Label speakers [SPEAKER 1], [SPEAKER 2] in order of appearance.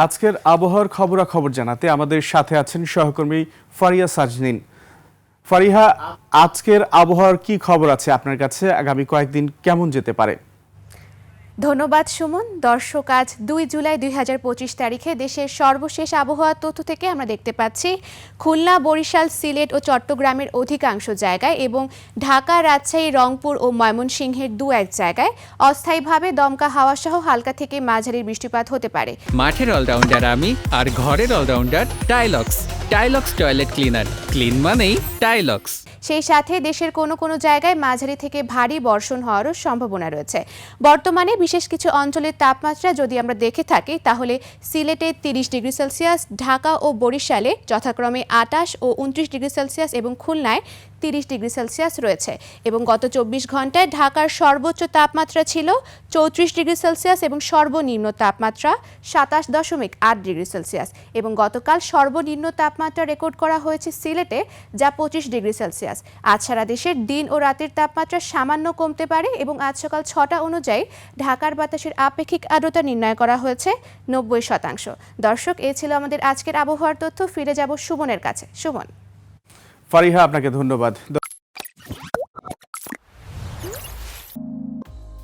[SPEAKER 1] আজকের আবহাওয়ার খবরাখবর জানাতে আমাদের সাথে আছেন সহকর্মী ফারিয়া সাজনিন। ফারিহা, আজকের আবহাওয়ার কি খবর আছে আপনার কাছে? আগামী কয়েকদিন কেমন যেতে পারে?
[SPEAKER 2] ধন্যবাদ সুমন। দর্শক, আজ ২ জুলাই ২০২৫ তারিখে দেশের সর্বশেষ আবহাওয়ার তথ্য থেকে আমরা দেখতে পাচ্ছি খুলনা, বরিশাল, সিলেট ও চট্টগ্রামের অধিকাংশ জায়গায় এবং ঢাকা, রাজশাহী, রংপুর ও ময়মনসিংহের দু-এক জায়গায় অস্থায়ীভাবে দমকা হাওয়া সহ হালকা থেকে মাঝারি বৃষ্টিপাত হতে পারে।
[SPEAKER 3] মাঠের অলরাউন্ডার আমি, আর ঘরের allrounder Tylox. Tylox toilet cleaner, clean মানেই টাইলক্স।
[SPEAKER 2] সেই সাথে দেশের কোনো কোনো জায়গায় মাঝারি থেকে ভারী বর্ষণ হওয়ারও সম্ভাবনা রয়েছে। বর্তমানে বিশেষ কিছু অঞ্চলের তাপমাত্রা যদি আমরা দেখে থাকি তাহলে সিলেটে ৩০ ডিগ্রি সেলসিয়াস, ঢাকা ও বরিশালে যথাক্রমে ২৮ ও ২৯ ডিগ্রি সেলসিয়াস এবং খুলনায় ৩০ ডিগ্রি সেলসিয়াস রয়েছে। এবং গত ২৪ ঘন্টায় ঢাকার সর্বোচ্চ তাপমাত্রা ছিল ৩৪ ডিগ্রি সেলসিয়াস এবং সর্বনিম্ন তাপমাত্রা ২৭.৮ ডিগ্রি সেলসিয়াস। এবং গতকাল সর্বনিম্ন তাপমাত্রা রেকর্ড করা হয়েছে সিলেটে, যা ২৫ ডিগ্রি সেলসিয়াস। আজ সারা দেশের দিন ও রাতের তাপমাত্রা সামান্য কমতে পারে এবং আজ সকাল ৬টা অনুযায়ী ঢাকার বাতাসের আপেক্ষিক আর্দ্রতা নির্ণয় করা হয়েছে ৯০%। দর্শক, এ ছিল আমাদের আজকের আবহাওয়ার তথ্য। ফিরে যাব সুমনের কাছে। সুমন।
[SPEAKER 1] ফারিহা, আপনাকে ধন্যবাদ।